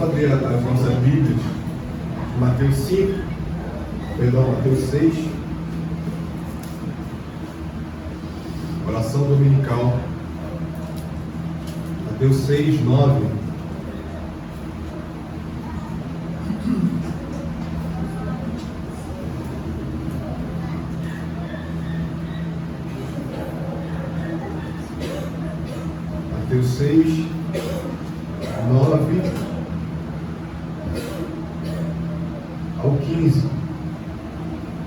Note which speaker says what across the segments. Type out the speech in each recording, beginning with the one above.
Speaker 1: abrir as nossas Bíblias, Mateus 6, oração dominical, Mateus 6, 9. Mateus 6, 9 ao 15.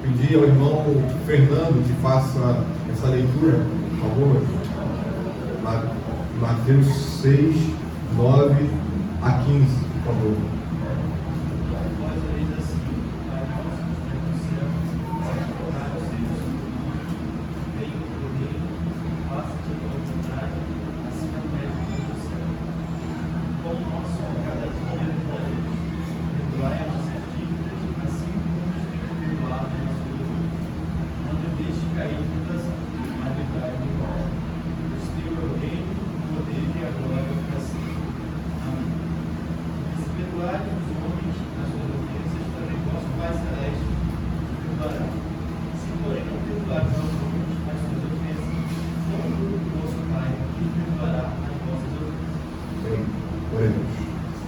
Speaker 1: Pedi ao irmão Fernando que faça essa leitura, por favor. Mateus 6, 9 a 15, por favor.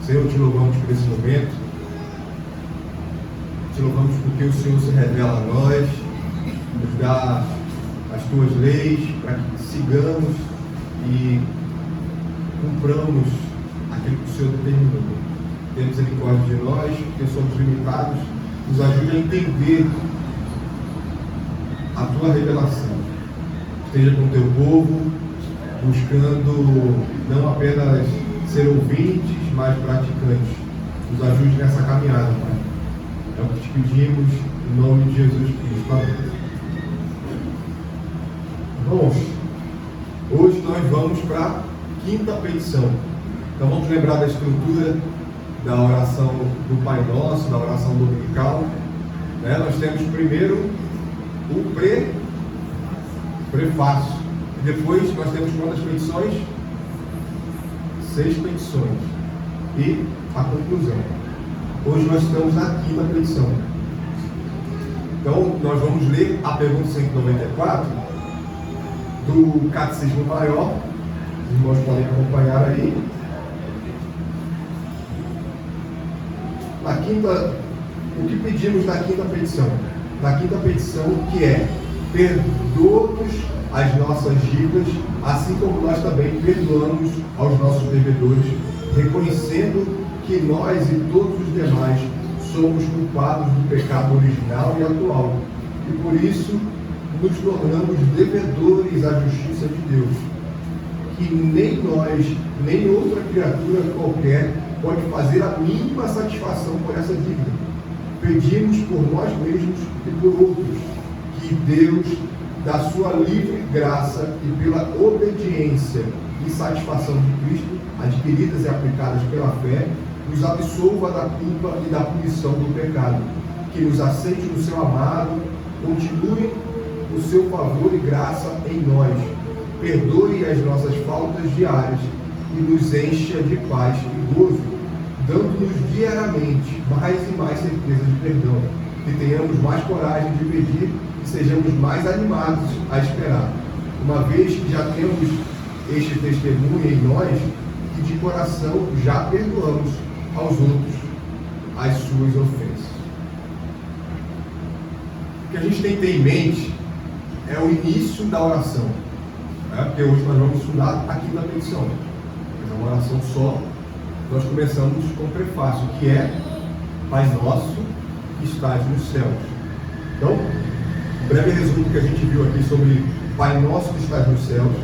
Speaker 1: Senhor, te louvamos por esse momento, te louvamos porque o Senhor se revela a nós, nos dá as tuas leis para que sigamos e cumpramos aquilo que o Senhor determinou. Tenha misericórdia de nós, porque somos limitados, nos ajude a entender a tua revelação. Esteja com o teu povo, buscando não apenas ser ouvintes, mas praticantes. Nos ajude nessa caminhada, Pai. É o que te pedimos, em nome de Jesus Cristo. Amém. Bom, hoje nós vamos para a quinta petição. Então vamos lembrar da estrutura da oração do Pai Nosso, da oração dominical. Nós temos primeiro o prefácio. E depois nós temos quantas petições? 6 petições. E a conclusão. Hoje nós estamos na quinta petição. Então nós vamos ler a pergunta 194 do Catecismo Maior. Os irmãos podem acompanhar aí. O que pedimos na quinta petição? Na quinta petição, que é: perdoa-nos as nossas dívidas, assim como nós também perdoamos aos nossos devedores, reconhecendo que nós e todos os demais somos culpados do pecado original e atual, e por isso nos tornamos devedores à justiça de Deus, que nem nós, nem outra criatura qualquer pode fazer a mínima satisfação por essa dívida. Pedimos por nós mesmos e por outros, que Deus, da sua livre graça e pela obediência e satisfação de Cristo, adquiridas e aplicadas pela fé, nos absolva da culpa e da punição do pecado, que nos aceite no seu amado, continue o seu favor e graça em nós, perdoe as nossas faltas diárias e nos encha de paz e gozo, dando-nos diariamente mais e mais certeza de perdão, que tenhamos mais coragem de pedir e sejamos mais animados a esperar, uma vez que já temos este testemunho em nós, que de coração já perdoamos aos outros as suas ofensas. O que a gente tem que ter em mente é o início da oração, né? Porque hoje nós vamos estudar aqui na petição, mas é uma oração só. Nós começamos com o prefácio, que é: Pai Nosso que estás nos céus. Então, um breve resumo que a gente viu aqui sobre Pai Nosso que estás nos céus,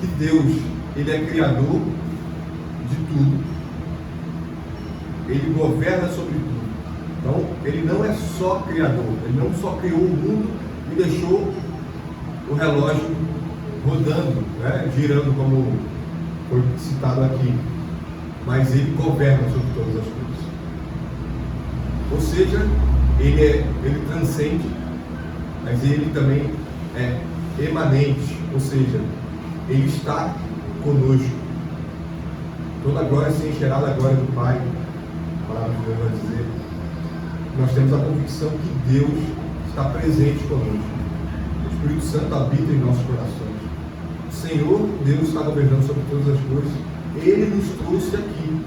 Speaker 1: que Deus, Ele é criador de tudo, Ele governa sobre tudo. Então, Ele não é só criador, Ele não só criou o mundo e deixou o relógio rodando, né, girando, como foi citado aqui, mas Ele governa sobre todas as coisas. Ou seja, Ele transcende, mas Ele também é emanente, ou seja, Ele está conosco. Toda a glória se encherá da glória do Pai. A palavra de Deus vai dizer. Nós temos a convicção que Deus está presente conosco. O Espírito Santo habita em nossos corações. O Senhor, Deus, está governando sobre todas as coisas. Ele nos trouxe aqui.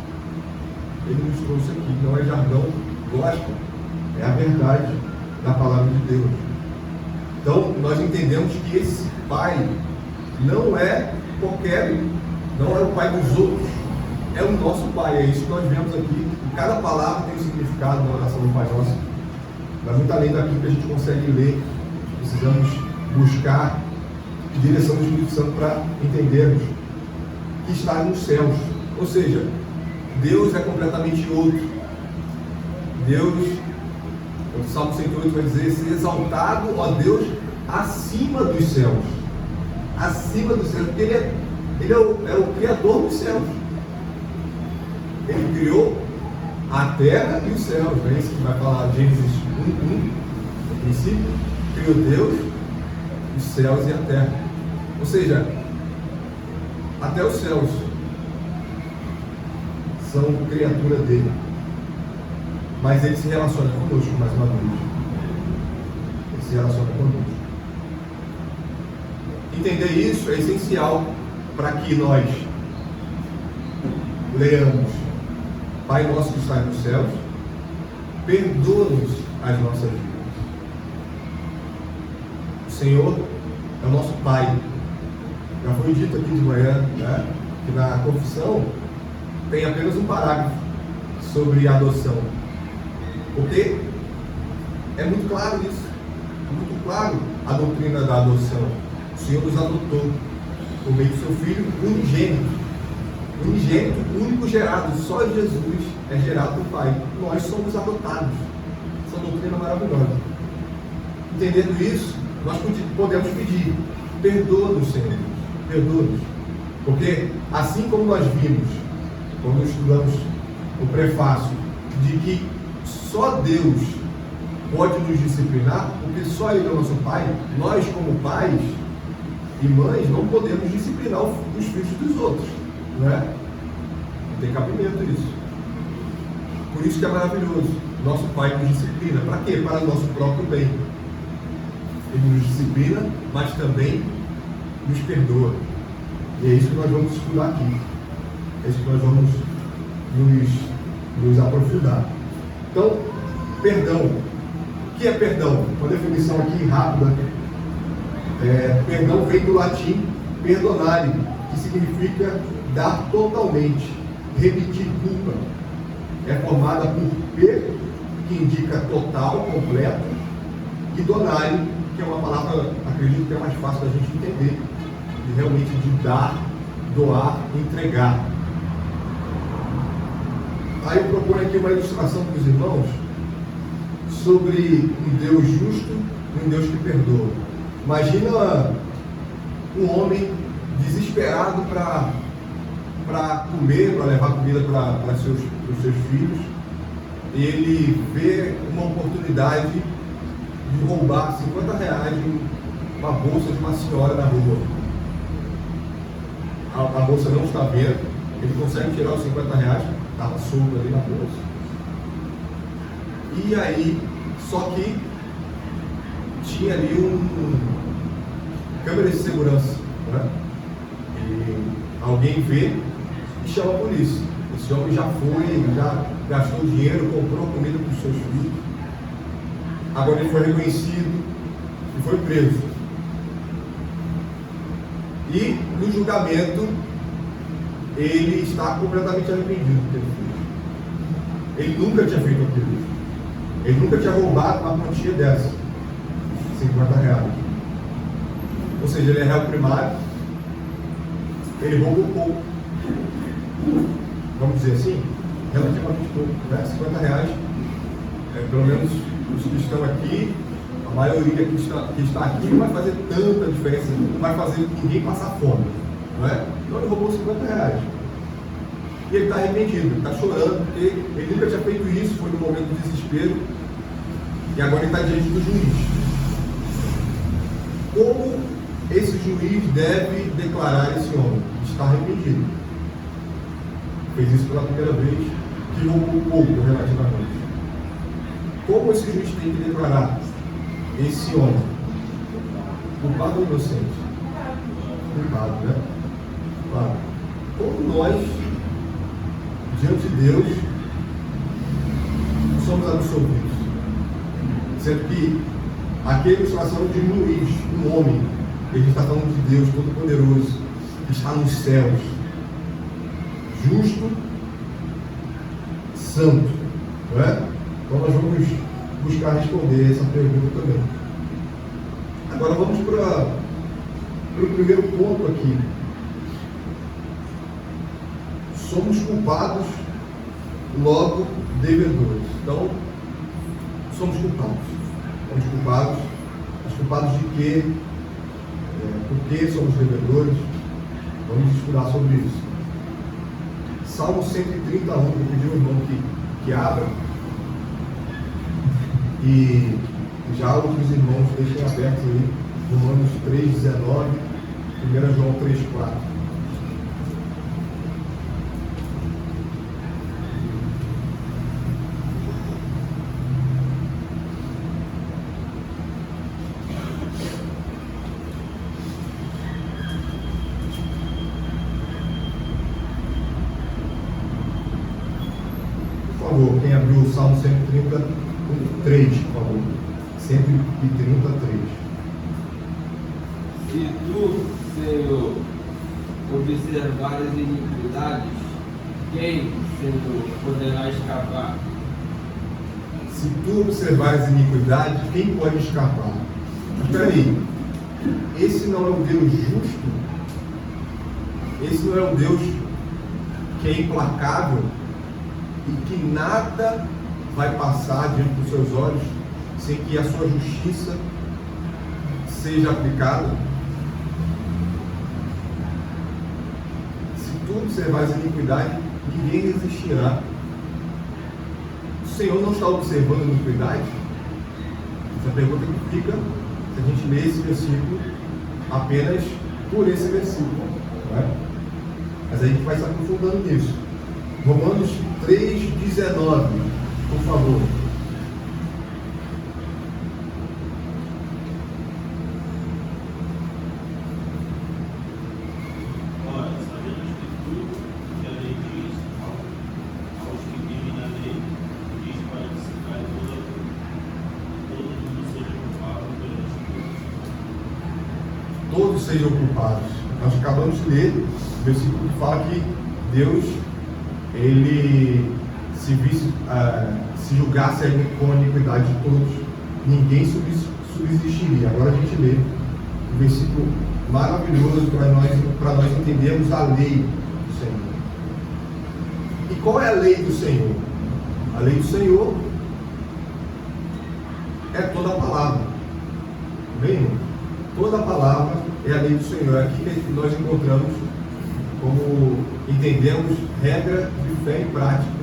Speaker 1: Ele nos trouxe aqui. Não é jargão gospel. É a verdade da palavra de Deus. Então, nós entendemos que esse Pai não é qualquer, não é o Pai dos outros. É o nosso Pai. É isso que nós vemos aqui. Cada palavra tem um significado na oração do Pai Nosso. Mas muito além daquilo que a gente consegue ler, precisamos buscar a direção do Espírito Santo para entendermos que está nos céus. Ou seja, Deus é completamente outro. Deus, o Salmo 108 vai dizer, ser exaltado, ó Deus, acima dos céus. Acima dos céus, porque Ele é o Criador dos céus. Ele criou a terra e os céus. Não é isso que vai falar Gênesis 1:1. No princípio, criou Deus, os céus e a terra. Ou seja, até os céus são criatura dele. Mas ele se relaciona conosco mais uma vez. Ele se relaciona conosco. Entender isso é essencial para que nós leamos: Pai nosso que está nos céus, perdoa-nos as nossas vidas. O Senhor é o nosso Pai. Já foi dito aqui de manhã, né, que na confissão tem apenas um parágrafo sobre a adoção. Porque é muito claro isso. É muito claro a doutrina da adoção. O Senhor nos adotou por meio do seu Filho unigênito. Unigênito, único gerado. Só Jesus é gerado do Pai. Nós somos adotados. Essa doutrina maravilhosa. Entendendo isso, nós podemos pedir: perdoa-nos, Senhor. Perdoa-nos. Porque assim como nós vimos, quando estudamos o prefácio, de que só Deus pode nos disciplinar, porque só Ele é o nosso Pai, nós como pais e mães não podemos disciplinar os filhos dos outros, não é? Não tem cabimento isso. Por isso que é maravilhoso. Nosso Pai nos disciplina. Para quê? Para o nosso próprio bem. Ele nos disciplina, mas também nos perdoa. E é isso que nós vamos estudar aqui. É isso que nós vamos nos aprofundar. Então, perdão. O que é perdão? Uma definição aqui rápida. Perdão vem do latim perdonare, que significa dar totalmente, remitir culpa. É formada por per, que indica total, completo, e donare, que é uma palavra, acredito que é mais fácil da gente entender, de realmente de dar, doar, entregar. Aí eu proponho aqui uma ilustração para os irmãos sobre um Deus justo e um Deus que perdoa. Imagina um homem desesperado para comer, para levar comida para os seus filhos. Ele vê uma oportunidade de roubar R$50 de uma bolsa de uma senhora na rua. A bolsa não está vendo, ele consegue tirar os R$50, estava solto ali na bolsa. E aí, só que tinha ali câmera de segurança, né? E alguém vê e chama a polícia. Esse homem já gastou dinheiro, comprou comida para os seus filhos. Agora ele foi reconhecido e foi preso. E no julgamento ele está completamente arrependido do que ele fez. Ele nunca tinha feito aquilo. Ele nunca tinha roubado uma quantia dessa, R$50. Ou seja, ele é réu primário, ele roubou pouco. Vamos dizer assim, relativamente pouco, né? R$50, pelo menos os que estão aqui, a maioria que está aqui não vai fazer tanta diferença, não vai fazer ninguém passar fome, não é? Então ele roubou R$50. E ele está arrependido, ele está chorando, porque ele nunca tinha feito isso, foi no momento do desespero, e agora ele está diante do juiz. Como esse juiz deve declarar esse homem? Está arrependido. fez isso pela primeira vez, que roubou pouco relativamente. Como esse juiz tem que declarar esse homem culpado ou inocente? Culpado, né? Claro. Como nós, diante de Deus, somos absolvidos? Sendo que aquele que está falando de Luís, um homem, que a gente está falando de Deus Todo-Poderoso, que está nos céus, justo, santo, não é? Então nós vamos buscar responder essa pergunta também. Agora vamos para o primeiro ponto aqui. Somos culpados, logo devedores. Então, somos culpados. Somos culpados. Mas culpados de quê? Por que somos devedores? Vamos estudar sobre isso. Salmo 131, vou pedir ao irmão que abra. E já outros irmãos deixem aberto aí, Romanos 3,19, 1 João 3,4. Por favor, quem abriu o Salmo 133, por favor. 133.
Speaker 2: Se tu, Senhor, observar as iniquidades, quem, Senhor, poderá escapar?
Speaker 1: Se tu observar as iniquidades, quem pode escapar? Espera aí, esse não é um Deus justo? Esse não é um Deus que é implacável e que nada vai passar diante dos seus olhos sem que a sua justiça seja aplicada? Se tu observar as iniquidades, ninguém resistirá. O Senhor não está observando a iniquidade? Essa pergunta que fica se a gente lê esse versículo apenas por esse versículo, não é? Mas a gente vai se aprofundando nisso. Romanos 3,19, por favor. Todos sejam culpados. Nós acabamos de ler o versículo que fala que Deus, ele se julgasse com a iniquidade de todos, ninguém subsistiria. Agora a gente lê um versículo maravilhoso para nós entendermos a lei do Senhor. E qual é a lei do Senhor? A lei do Senhor é toda a palavra. Bem, toda a palavra é a lei do Senhor. Aqui que nós encontramos, como entendemos, regra de fé e prática.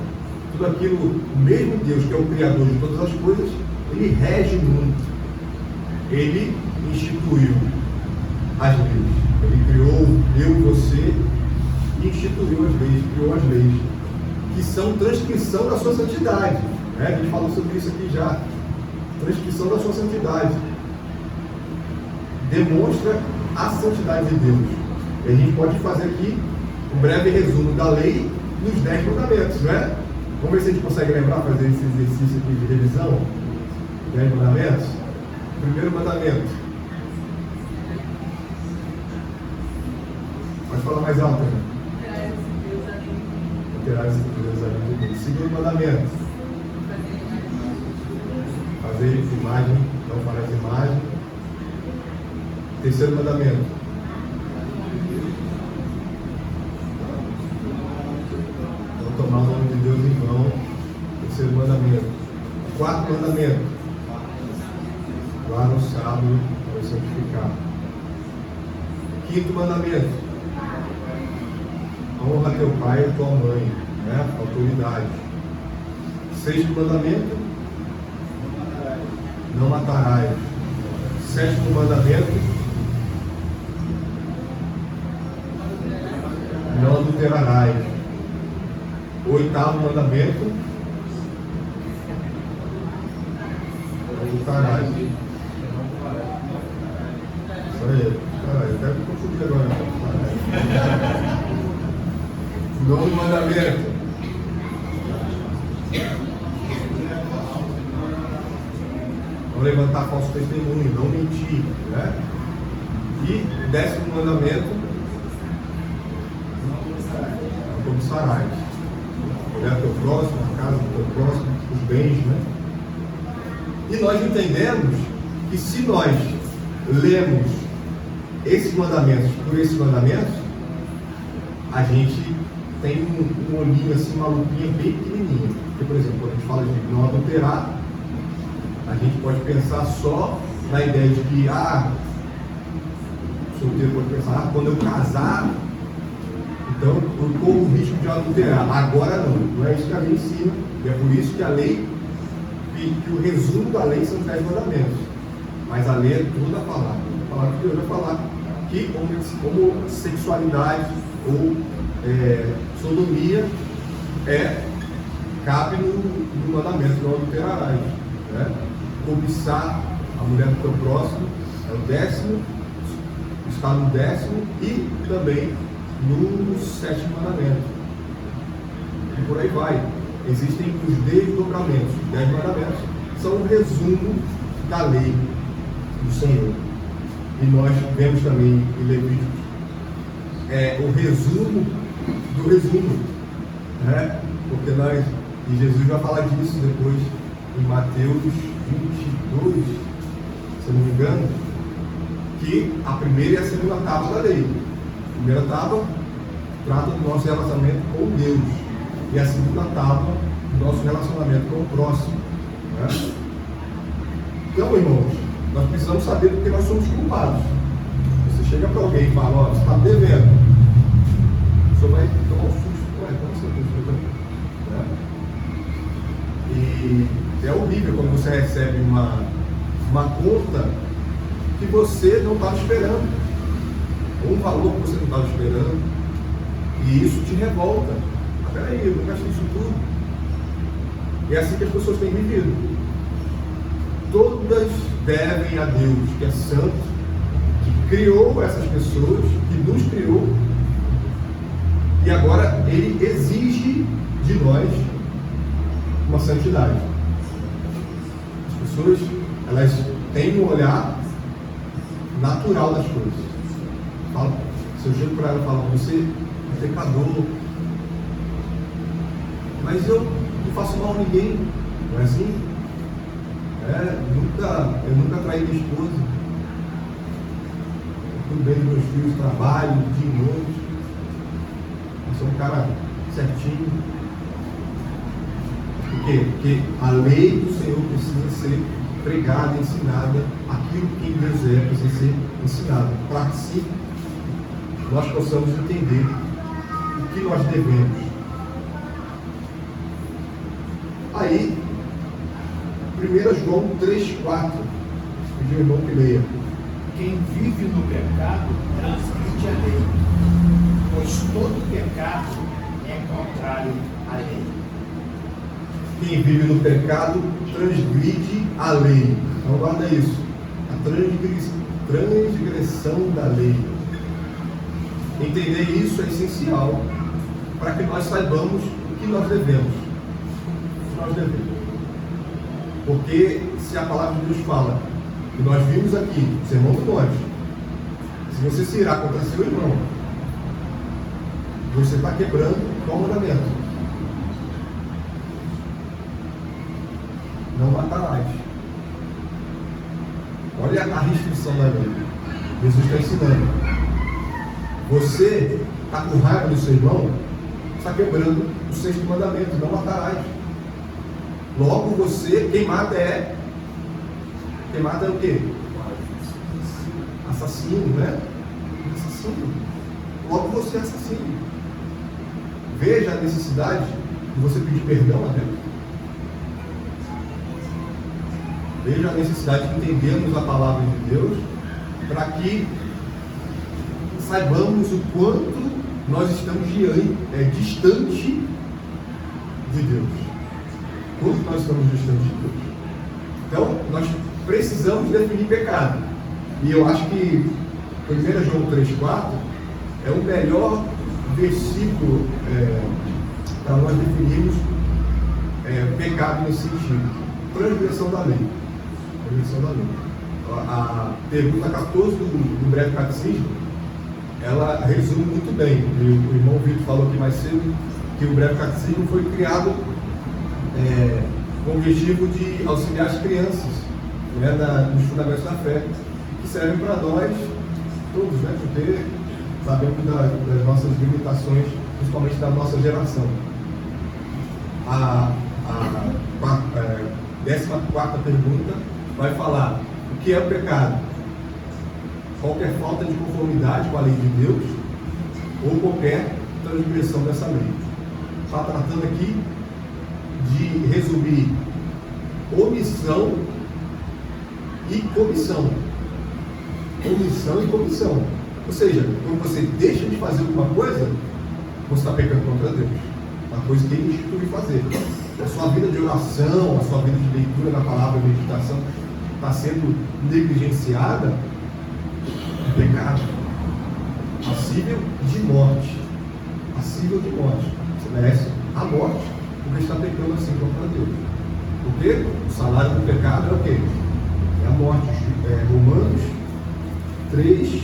Speaker 1: Tudo aquilo, o mesmo Deus que é o Criador de todas as coisas, ele rege o mundo. Ele instituiu as leis. Ele criou eu e você e instituiu as leis, criou as leis, que são transcrição da sua santidade. A gente falou sobre isso aqui já. Transcrição da sua santidade. Demonstra a santidade de Deus. E a gente pode fazer aqui um breve resumo da lei nos 10 mandamentos, não é? Vamos ver se a gente consegue lembrar, fazer esse exercício aqui de revisão. 10 mandamentos. Primeiro mandamento. Pode falar mais alto, né? Terás Deus além de Deus. Segundo mandamento. Fazer imagem, não farás imagem. Terceiro mandamento. Não tomar o nome de Deus em vão. Terceiro mandamento. Quarto mandamento. Guarda o sábado para o santificar. Quinto mandamento. Honra teu pai e tua mãe, né? Autoridade. Sexto mandamento. Não matarás. Sétimo mandamento. Não adulterarás. O 8º mandamento. Caralho. Eu quero me confundir agora. 9º mandamento. Não levantar falso testemunho, não mentir, né? E 10º mandamento, não cobiçarás. Olhar teu próximo, a casa do teu próximo, os bens, né? E nós entendemos que se nós lemos esses mandamentos por esses mandamentos, a gente tem um olhinho assim, uma lupinha bem pequenininha. Porque, por exemplo, quando a gente fala de não adulterar, a gente pode pensar só na ideia de que, solteiro pode pensar, quando eu casar, então eu corro o risco de adulterar. Agora não é isso que a lei ensina, e é por isso que a lei, que o resumo da lei são os 10 mandamentos. Mas a lei é toda a palavra. A palavra de Deus vai falar que homossexualidade ou sodomia cabe no mandamento, não adulterarás, né? Cobiçar a mulher do teu próximo é o 10º, está no 10º e também no 7º mandamento. E por aí vai. Existem os desdobramentos. Os 10 mandamentos são um resumo da lei do Senhor. E nós vemos também em Levíticos o resumo do resumo, né? Porque e Jesus vai falar disso depois em Mateus 22, se não me engano, que a primeira e a segunda tábua da lei. A primeira tábua trata do nosso relacionamento com Deus, e a segunda tábua do nosso relacionamento com o próximo, né? Então, irmãos, nós precisamos saber do que nós somos culpados. Você chega para alguém e fala, você está devendo, você vai tomar um susto. Como você está, né? E é horrível quando você recebe uma conta que você não estava esperando, ou um valor que você não estava esperando, e isso te revolta. Peraí, eu não gastei isso tudo. E é assim que as pessoas têm vivido. Todas devem a Deus, que é santo, que criou essas pessoas, que nos criou, e agora Ele exige de nós uma santidade. As pessoas, elas têm um olhar natural das coisas. Se eu chego para ela e falo, você é pecador, mas eu não faço mal a ninguém, não é assim? Eu nunca traí minha esposa, tudo bem dos meus filhos, trabalho, dia e noite, eu sou um cara certinho. Por quê? Porque a lei do Senhor precisa ser pregada, ensinada, aquilo que Deus precisa ser ensinado, para que sim, nós possamos entender o que nós devemos. Aí, 1 João 3,4, pediu o irmão que leia.
Speaker 3: Quem vive no pecado transgride a lei, pois todo pecado é contrário à lei.
Speaker 1: Quem vive no pecado transgride a lei. Então guarda isso. A transgressão da lei. Entender isso é essencial para que nós saibamos o que nós devemos. Porque se a palavra de Deus fala, que nós vimos aqui, o sermão do monte, se você se irá contra seu irmão, você está quebrando qual mandamento? Não matarás. Olha a restrição da lei. Jesus está ensinando. Você está com raiva do seu irmão, está quebrando o 6º mandamento, não matarás. Logo você, quem mata é o quê? Assassino, né? Assassino. Logo você é assassino. Veja a necessidade de você pedir perdão a Deus. Veja a necessidade de entendermos a palavra de Deus, para que saibamos o quanto nós estamos distante de Deus. Quando nós estamos distantes de Deus. Então, nós precisamos definir pecado. E eu acho que 1 João 3,4 é o melhor versículo para nós definirmos pecado nesse sentido. Transgressão da lei. Transgressão da lei. A pergunta 14 do breve catecismo, ela resume muito bem. O irmão Vitor falou aqui mais cedo que o breve catecismo foi criado com o objetivo de auxiliar as crianças, né, nos fundamentos da fé, que servem para nós todos, né, porque sabemos das nossas limitações, principalmente da nossa geração. A 14ª pergunta vai falar o que é o pecado. Qualquer falta de conformidade com a lei de Deus ou qualquer transgressão dessa lei. Está tratando aqui de resumir omissão e comissão. Omissão e comissão. Ou seja, quando você deixa de fazer alguma coisa, você está pecando contra Deus. Uma coisa que Ele institui fazer. A sua vida de oração, a sua vida de leitura da palavra, meditação, está sendo negligenciada, é pecado. Passível de morte. Passível de morte. Você merece a morte porque está pecando assim contra Deus. Porque o salário do pecado é o quê? É a morte. Romanos 3,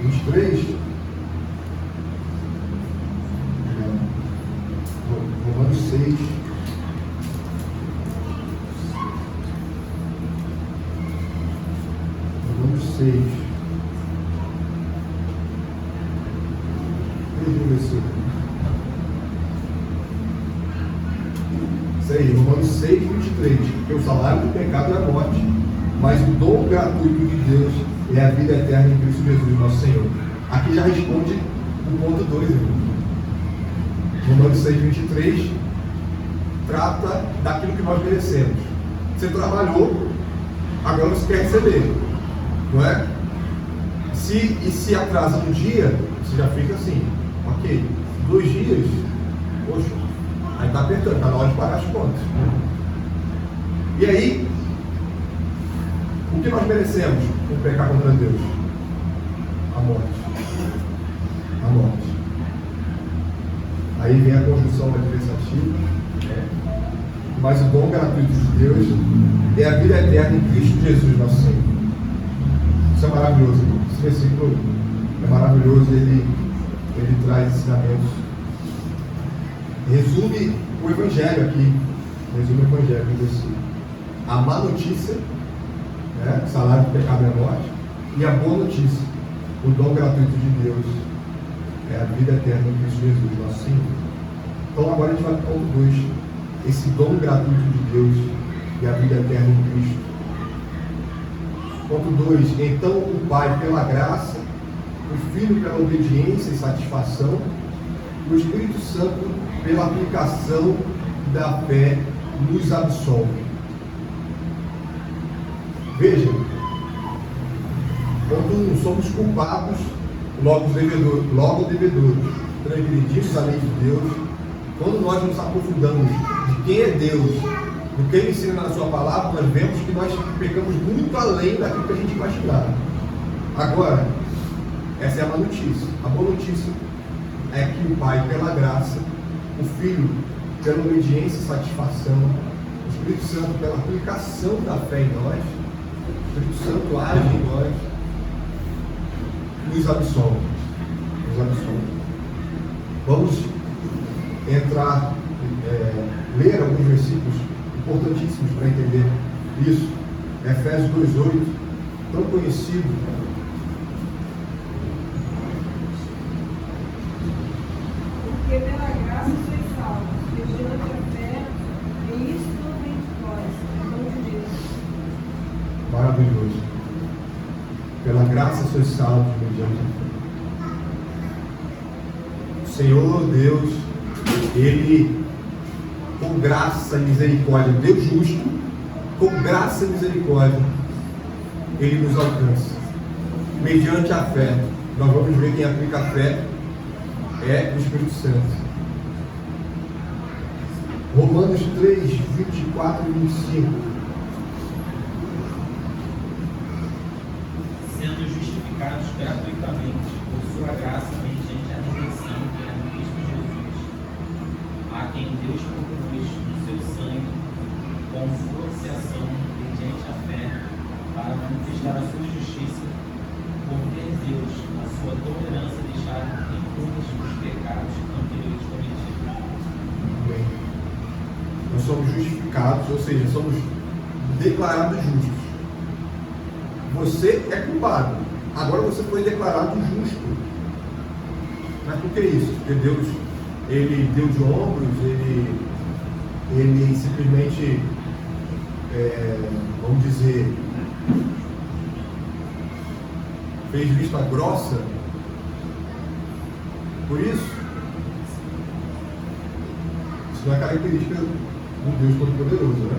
Speaker 1: 23. Romanos 6. Romanos 6. Isso aí, Romanos 6, 23. Porque o salário do pecado é a morte, mas o dom gratuito de Deus é a vida eterna em Cristo Jesus, nosso Senhor. Aqui já responde o ponto 2, irmão. Romanos 6, 23 trata daquilo que nós merecemos. Você trabalhou, agora você quer receber, não é? Se atrasa um dia, você já fica assim, ok, 2 dias, poxa, aí está apertando, está na hora de pagar as contas. E aí, o que nós merecemos por pecar contra Deus? A morte. A morte. Aí vem a conjunção adversativa, né? Mas o dom gratuito de Deus é a vida eterna em Cristo Jesus, nosso Senhor. Isso é maravilhoso, irmão. Esse versículo é maravilhoso, ele traz ensinamentos. Resume o Evangelho aqui. Resume o Evangelho no versículo. A má notícia, né? O salário do pecado é a morte. E a boa notícia, o dom gratuito de Deus é a vida eterna em Cristo Jesus, nosso Senhor. Então agora a gente vai para o ponto 2. Esse dom gratuito de Deus e a vida eterna em Cristo. Ponto 2. Então o Pai pela graça, o Filho pela obediência e satisfação, o Espírito Santo pela aplicação da fé nos absolve. Veja, ponto 1. Somos culpados, logo devedores, transgredimos a lei de Deus. Quando nós nos aprofundamos de quem é Deus, do que Ele ensina na sua palavra, nós vemos que nós pecamos muito além daquilo que a gente imaginava. Agora, essa é a má notícia. A boa notícia é que o Pai, pela graça, o Filho, pela obediência e satisfação, o Espírito Santo, pela aplicação da fé em nós, o Espírito Santo age em nós, nos absolve. Nos absolve. Vamos entrar, ler alguns versículos importantíssimos para entender isso. Efésios 2,8, tão conhecido.
Speaker 4: Porque pela graça sois salvos, mediante a fé, e isso não vem de vós, é dom de Deus.
Speaker 1: Maravilhoso. Pela graça sois salvos, mediante a fé. O Senhor Deus, Ele, com graça e misericórdia, Deus justo, com graça e misericórdia, Ele nos alcança. Mediante a fé, nós vamos ver quem aplica a fé é o Espírito Santo. Romanos 3, 24 e 25.
Speaker 5: Sendo justificados gratuitamente por sua graça mediante a redenção que é em Cristo Jesus, a quem Deus propôs no seu sangue, com força e ação mediante a fé, para manifestar a sua justiça, por ter Deus, na sua tolerância, deixado impunes os pecados anteriores cometidos.
Speaker 1: Bem, nós somos justificados, ou seja, somos declarados justos. Você é culpado, agora você foi declarado justo. Mas por que isso? Porque Deus, Ele deu de ombros, Ele simplesmente, vamos dizer, fez vista grossa. Por isso não é característica do Deus Todo-Poderoso, né?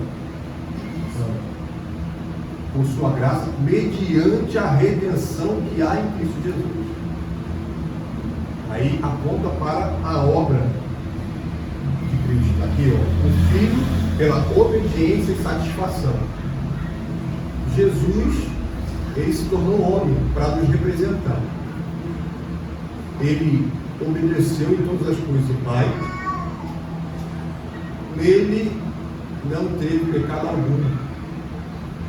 Speaker 1: Por sua graça, mediante a redenção que há em Cristo Jesus. Aí aponta para a obra de Cristo. Aqui, ó, o Filho pela obediência e satisfação. Jesus, ele se tornou homem para nos representar. Ele obedeceu em todas as coisas do Pai. Nele não teve pecado algum.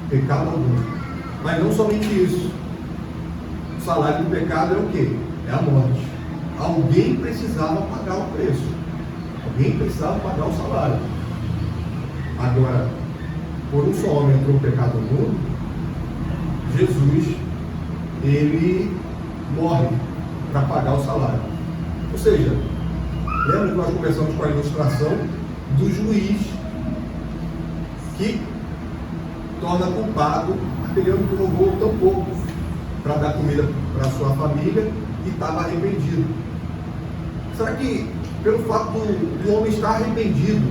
Speaker 1: Pecado algum. Mas não somente isso. O salário do pecado é o quê? É a morte. Alguém precisava pagar o preço. Alguém precisava pagar o salário. Agora, por um só homem entrou o pecado no mundo, Jesus, ele morre para pagar o salário. Ou seja, lembra que nós começamos com a ilustração do juiz que torna culpado aquele homem que roubou tão pouco para dar comida para sua família e estava arrependido. Será que pelo fato do homem estar arrependido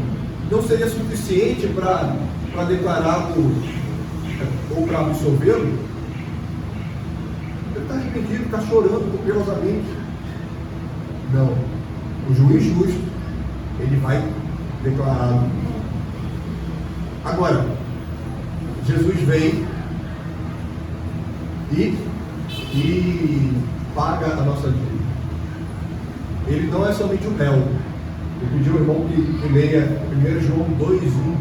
Speaker 1: não seria suficiente para declará-lo ou para absolvê-lo? Ele está arrependido, está chorando copiosamente. Não. O juiz justo, ele vai declará-lo. Agora, Jesus vem e paga a nossa dívida. Ele não é somente o réu. Eu pedi ao irmão que leia 1 João 2:1.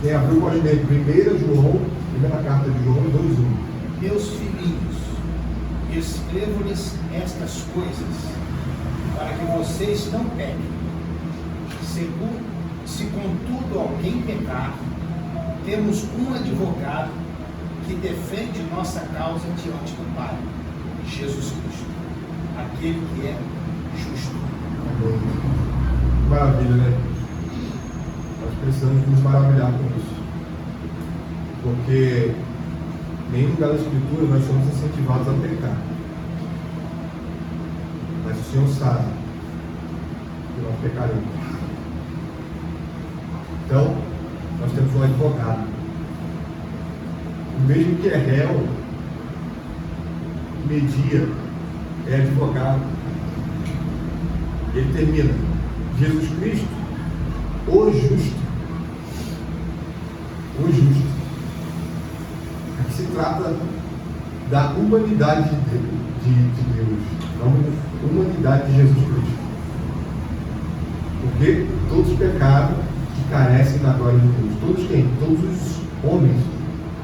Speaker 1: Quem abriu pode ler 1 João, primeira carta de João 2:1.
Speaker 3: Meus filhinhos, escrevo-lhes estas coisas, para que vocês não pequem. Se contudo alguém pecar, temos um advogado que defende nossa causa diante do Pai, Jesus Cristo, aquele que é justo.
Speaker 1: Maravilha, né? Nós precisamos nos maravilhar com isso. Porque em nenhum lugar da Escritura nós somos incentivados a pecar. Mas o Senhor sabe que nós pecaremos. Então, nós temos um advogado. O mesmo que é réu, media, é advogado. Ele termina: Jesus Cristo, o justo. O justo. Aqui se trata da humanidade de Deus, não da humanidade de Jesus Cristo. Porque todos pecaram e carecem da glória de Deus. Todos quem? Todos os homens,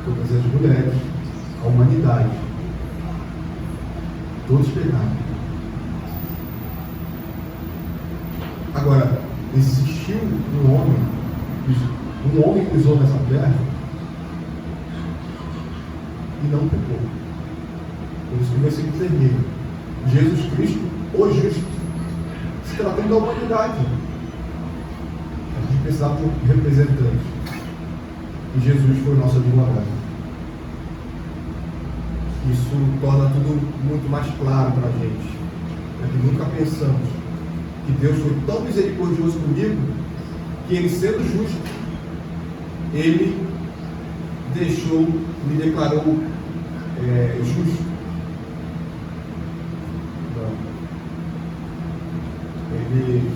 Speaker 1: todas as mulheres, a humanidade. Todos pecaram. Agora, existiu um homem pisou nessa terra e não pecou. Por isso que o versículo termina: Jesus Cristo, o justo, se tratando da humanidade. A gente precisava de um representante. E Jesus foi o nosso advogado. Isso torna tudo muito mais claro para a gente. É que nunca pensamos que Deus foi tão misericordioso comigo que Ele, sendo justo, ele me declarou justo.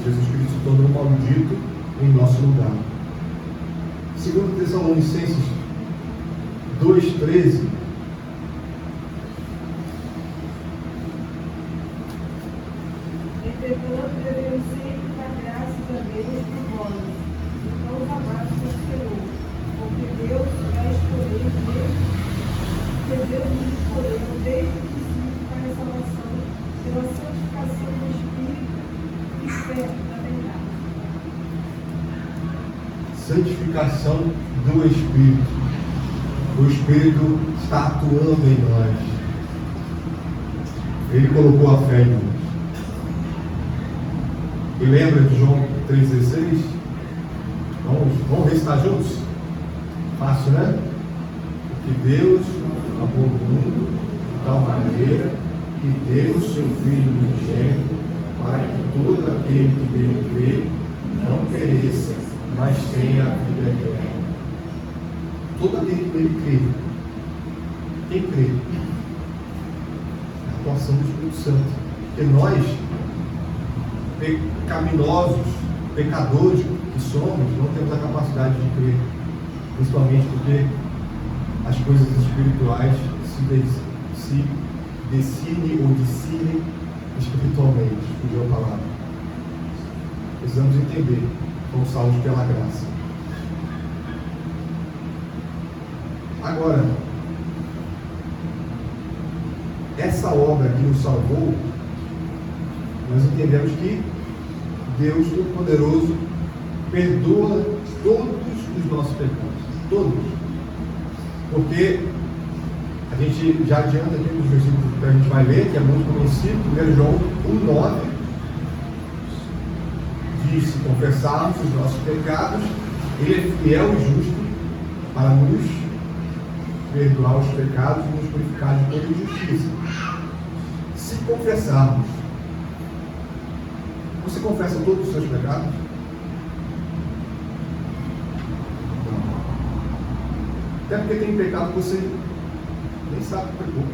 Speaker 1: Jesus Cristo se tornou maldito em nosso lugar. Segundo Tessalonicenses 2,13,
Speaker 4: entretanto, devemos sempre dar graças a Deus por vós, então os amados do Senhor, porque Deus nos escolheu desde o princípio para a salvação, pela santificação do Espírito e fé da verdade.
Speaker 1: Santificação do Espírito. O Espírito está atuando em nós. Ele colocou a fé em nós. E lembra de João 3,16? Vamos recitar juntos? Fácil, né? Que Deus amou o mundo de tal maneira que deu o seu Filho unigênito para que todo aquele que nele crê não pereça, mas tenha a vida eterna. Todo aquele que nele crê. Quem crê? A atuação do Espírito Santo. Porque nós, pecaminosos, pecadores que somos, não temos a capacidade de crer, principalmente porque as coisas espirituais se decinem ou discinem espiritualmente, fugiu a palavra. Precisamos entender, fomos salvos pela graça. Agora, essa obra que nos salvou, nós entendemos que Deus Todo-Poderoso perdoa todos os nossos pecados. Todos. Porque a gente já adianta aqui nos versículos que a gente vai ler, que é muito conhecido, 1 João 1,9, diz: se confessarmos os nossos pecados, Ele é fiel e justo para nos perdoar os pecados e nos purificar de toda injustiça. Se confessarmos, você confessa todos os seus pecados? Não. Até porque tem pecado que você nem sabe que pecou.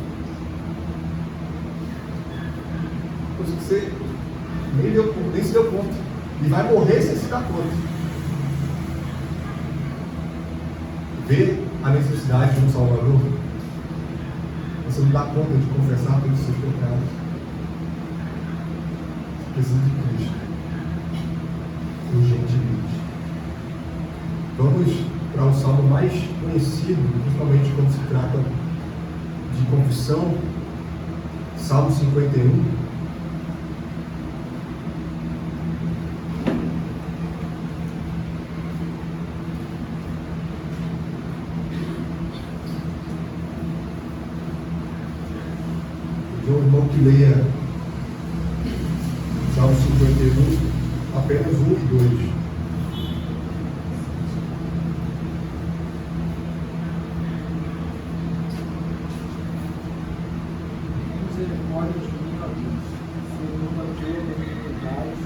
Speaker 1: Coisa que você nem se deu conta. E vai morrer sem se dar conta. Vê a necessidade de um Salvador. Você não dá conta de confessar todos os seus pecados. Precisa de Cristo. Urgentemente. Vamos para o salmo mais conhecido, principalmente quando se trata de confissão. Salmo 51. Meu irmão que leia Salmo 51, apenas 1 e 2.
Speaker 6: Misericórdia de mim, ó Deus, segundo a tua benignidade,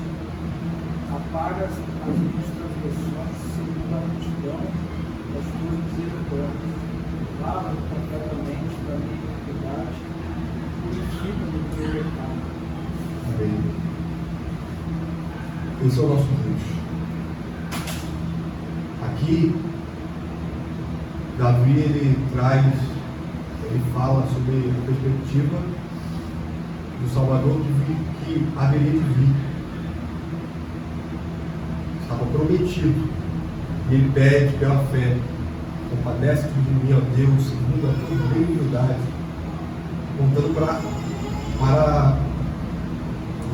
Speaker 6: apaga as minhas transgressões, segundo a multidão das tuas misericórdias. Lava-me completamente da minha iniquidade, purifica-me do meu pecado.
Speaker 1: Amém. Esse é o nosso Deus. Aqui, Davi ele fala sobre a perspectiva do Salvador que haveria de vir. Estava prometido. E ele pede pela fé: compadece-te de mim, ó Deus, segundo a tua benignidade, apontando para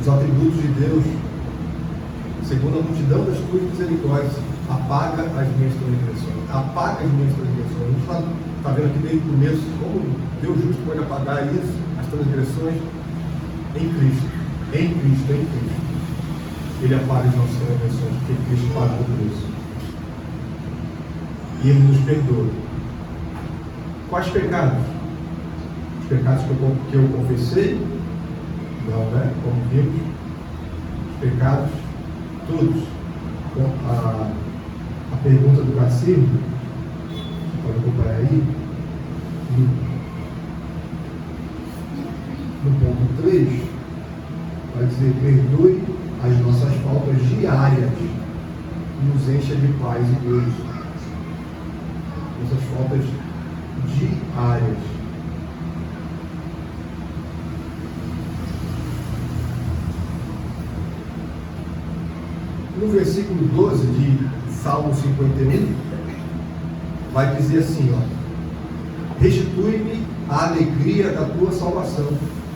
Speaker 1: os atributos de Deus, segundo a multidão das tuas misericórdias, apaga as minhas transgressões. Apaga as minhas transgressões. A gente está vendo aqui desde o começo como Deus justo pode apagar isso, as transgressões, em Cristo. Em Cristo, em Cristo. Ele apaga as nossas transgressões, porque Cristo pagou por isso. E Ele nos perdoa. Quais pecados? Os pecados que eu confessei? Não, né? Como vimos, os pecados, todos. A pergunta do cassino, pai aí, no ponto 3, vai dizer: perdoe as nossas faltas diárias e nos encha de paz e gozo. Nossas faltas diárias. No versículo 12 de Salmo 51, vai dizer assim, ó: restitui-me a alegria da tua salvação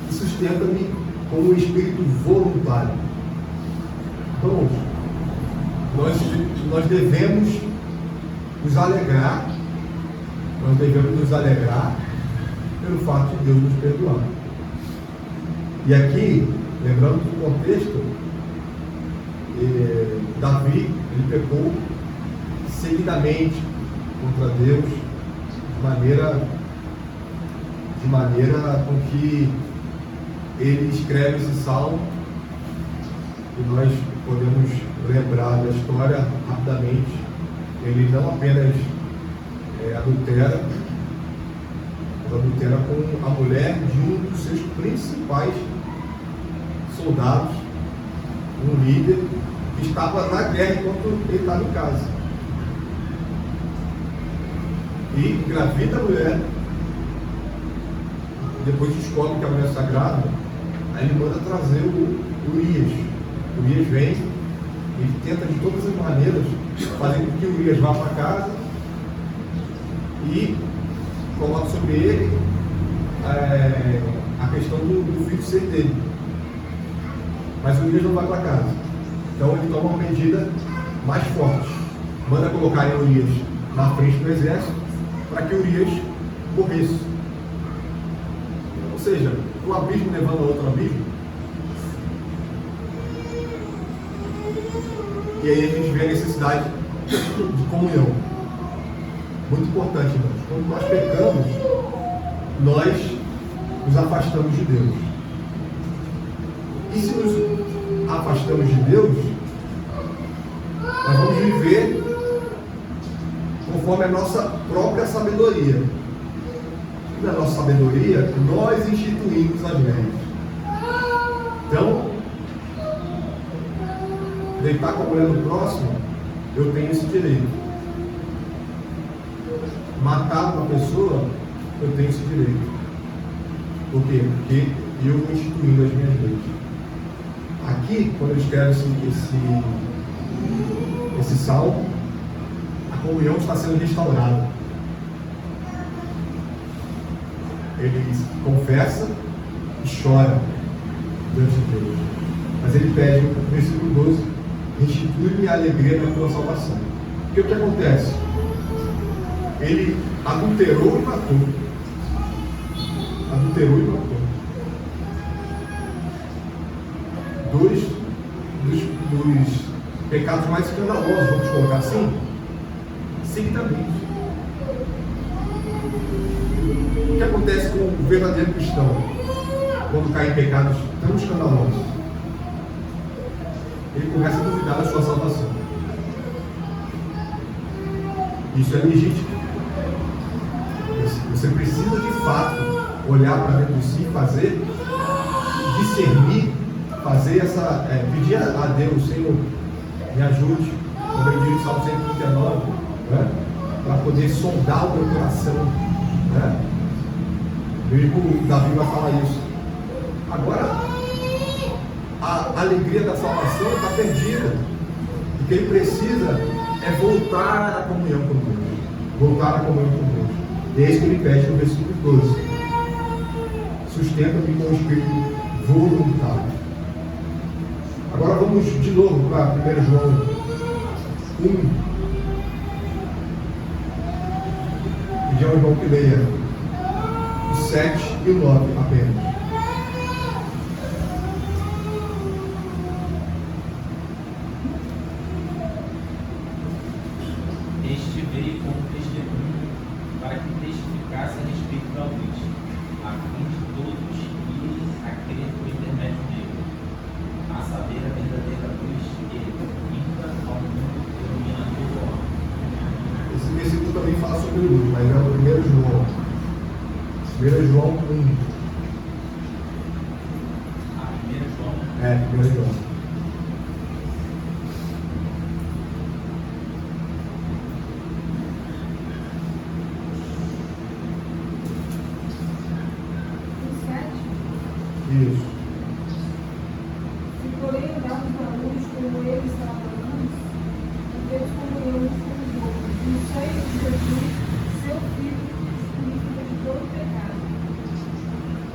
Speaker 1: e sustenta-me com um espírito voluntário. Então, nós devemos nos alegrar, pelo fato de Deus nos perdoar. E aqui, lembrando que o contexto, Davi, ele pecou seguidamente contra Deus, de maneira com que ele escreve esse salmo, e nós podemos lembrar da história rapidamente. Ele não apenas adultera, mas adultera com a mulher de um dos seus principais soldados, um líder que estava na guerra enquanto ele estava em casa. E engravida a mulher, depois descobre que a mulher está grávida, aí ele manda trazer o Urias. O Urias vem, ele tenta de todas as maneiras fazer com que o Urias vá para casa e coloca sobre ele a questão do filho ser dele. Mas o Urias não vai para casa. Então ele toma uma medida mais forte. Manda colocar o Urias na frente do exército para que o Urias morresse. Ou seja, um abismo levando a outro abismo. E aí a gente vê a necessidade de comunhão. Muito importante, irmãos. Quando nós pecamos, nós nos afastamos de Deus. E se nos afastamos de Deus, nós vamos viver conforme a nossa própria sabedoria. E na nossa sabedoria, nós instituímos as leis. Então, deitar com a mulher do próximo, eu tenho esse direito. Matar uma pessoa, eu tenho esse direito. Por quê? Porque eu estou instituindo as minhas leis. Aqui, quando eu escrevo esse salmo, a comunhão está sendo restaurada. Ele confessa e chora diante de Deus. Mas ele pede, no versículo 12: restitui-me a alegria da tua salvação. Porque o que acontece? Ele adulterou e matou. Dois dos pecados mais escandalosos, vamos colocar assim, seguidamente. O que acontece com o verdadeiro cristão quando cai em pecados tão escandalosos? Ele começa a duvidar da sua salvação. Isso é legítimo. Você precisa de fato olhar para dentro de si, fazer, discernir, fazer pedir a Deus: Senhor, me ajude, como ele diz no Salmo 139, né? Para poder sondar o meu coração, né? Meu irmão Davi vai falar isso. Agora, a alegria da salvação está perdida. O que ele precisa é voltar à comunhão com Deus. E é isso que ele pede no versículo 12: sustenta-me com o espírito voluntário. Agora vamos de novo para 1 João 1. Pedir ao irmão que leia o 7 e o 9 apenas.
Speaker 5: Este veio como testemunho para que testificasse a respeito da luz, a fim de todos irem a crer por intermédio dele, a saber a verdadeira luz que ilumina ao mundo, ilumina todo homem.
Speaker 1: Esse versículo também fala sobre luz, mas é 1 João 1.
Speaker 5: A 1 João.
Speaker 1: 1 João. Isso.
Speaker 4: Se porém andarmos na luz como ele está na luz, temos comunhão uns com os outros. E o sangue de Jesus, seu Filho, purifica de todo pecado.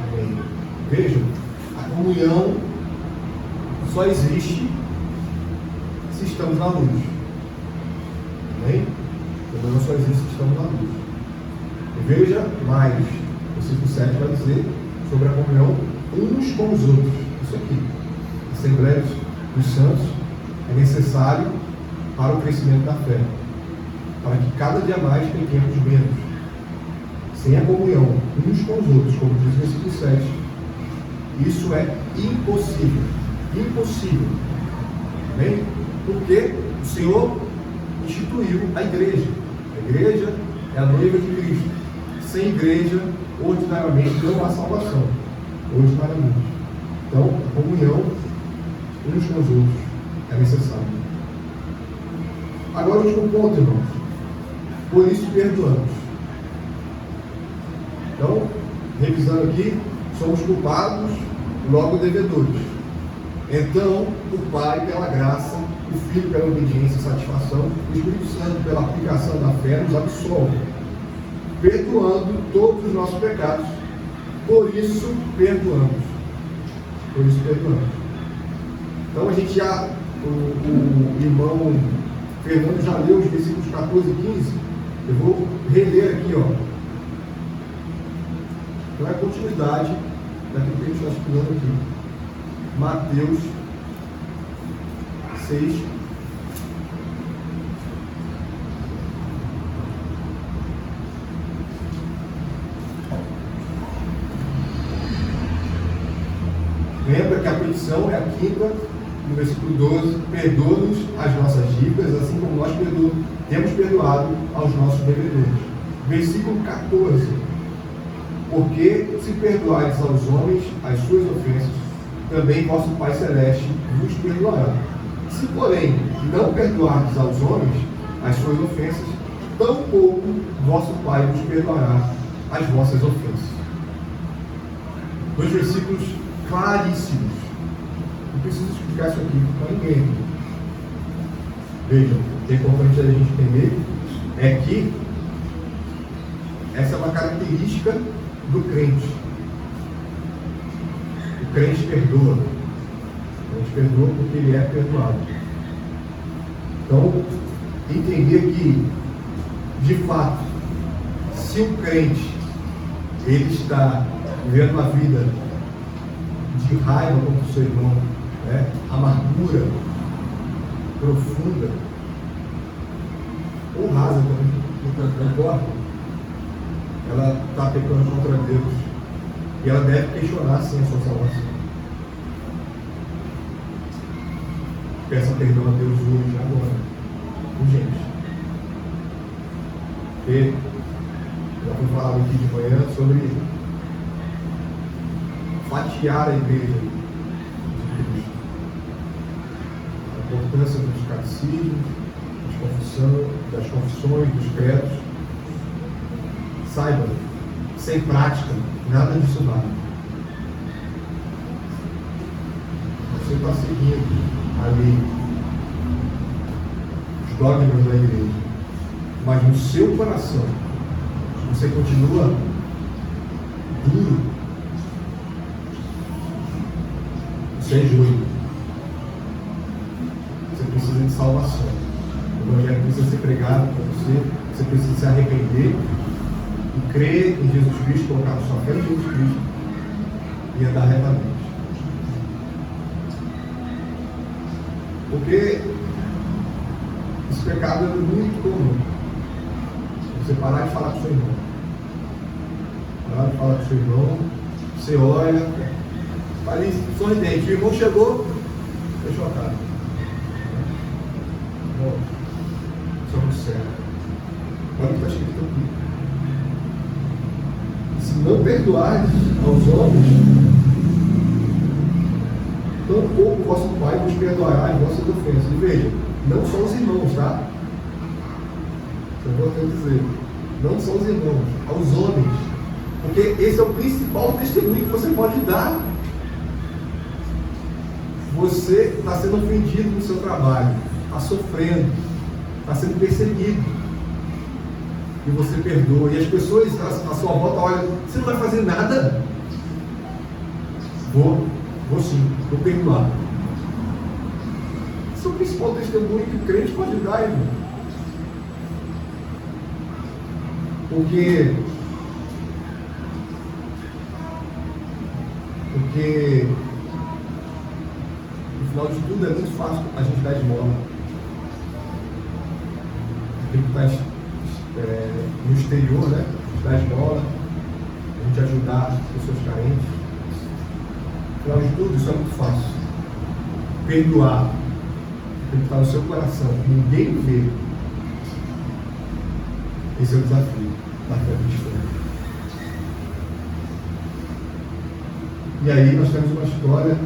Speaker 1: Amém. Vejam, a comunhão só existe se estamos na luz. Amém? A comunhão só existe se estamos na luz. E veja mais, o versículo 7 vai dizer sobre a comunhão uns com os outros. Isso aqui. Assembleias dos santos é necessário para o crescimento da fé, para que cada dia mais pequemos menos. Sem a comunhão uns com os outros, como diz o versículo 7, isso é impossível. Impossível. Amém? Porque o Senhor instituiu a igreja. A igreja é a noiva de Cristo. Sem igreja, ordinariamente, não há salvação. Ordinariamente. Então, a comunhão uns com os outros é necessária. Agora, o último ponto, irmãos. Por isso, perdoamos. Então, revisando aqui, somos culpados, logo devedores. Então, o Pai, pela graça, o Filho, pela obediência e satisfação, o Espírito Santo, pela aplicação da fé, nos absolve, perdoando todos os nossos pecados. Por isso, perdoamos. Por isso, perdoamos. Então, a gente já, o irmão Fernando já leu os versículos 14 e 15. Eu vou reler aqui, ó. Então, é a continuidade daquilo que a gente está estudando aqui. Mateus 6. Lembra que a petição é a quinta, no versículo 12: perdoa-nos as nossas dívidas, assim como nós temos perdoado aos nossos devedores. Versículo 14: porque se perdoares aos homens as suas ofensas, também vosso Pai Celeste vos perdoará. Se, porém, não perdoardes aos homens as suas ofensas, tampouco vosso Pai vos perdoará as vossas ofensas. Dois versículos claríssimos. Não preciso explicar isso aqui para ninguém. Vejam, o que é importante a gente entender é que essa é uma característica do crente. O crente perdoa. O crente perdoa porque ele é perdoado. Então, entender que, de fato, se o crente ele está vivendo uma vida de raiva contra o seu irmão, né? Amargura profunda ou rasa também, não importa, ela está pecando contra Deus e ela deve questionar sim a sua salvação. Peça perdão a Deus hoje, agora, urgente. Porque já foi falado aqui de manhã sobre fatiar a igreja de Cristo. A importância dos catecismos, das confissões, dos credos. Saiba, sem prática, nada disso vale. Você está seguindo a lei, os dogmas da igreja, mas no seu coração você continua duro, você é joio. Você precisa de salvação. O evangelho precisa ser pregado para você. Você precisa se arrepender e crer em Jesus Cristo, colocar sua fé em Jesus Cristo e andar retamente. Porque esse pecado é muito comum. Você parar de falar com seu irmão. Parar de falar com seu irmão, você olha, ali sorridente, o irmão chegou, fechou a cara. Bom, somos certos. Olha o que está escrito aqui. Se não perdoardes aos homens, tampouco vosso Pai vos perdoará as vossas ofensas. E veja, não são os irmãos, tá? Eu vou até dizer, não são os irmãos, aos homens. Porque esse é o principal testemunho que você pode dar. Você está sendo ofendido no seu trabalho, está sofrendo, está sendo perseguido. E você perdoa. E as pessoas à sua volta olham, você não vai fazer nada? Vou sim, vou perdoar. Esse é o principal testemunho que o crente pode dar, irmão. Porque no final de tudo é muito fácil a gente dar esmola. Aquele que está no exterior, né? Dar esmola, a gente ajudar as pessoas carentes. No final de tudo, isso é muito fácil. Perdoar, tem que estar no seu coração, ninguém vê. Esse é o desafio da fé cristã. E aí nós temos uma história,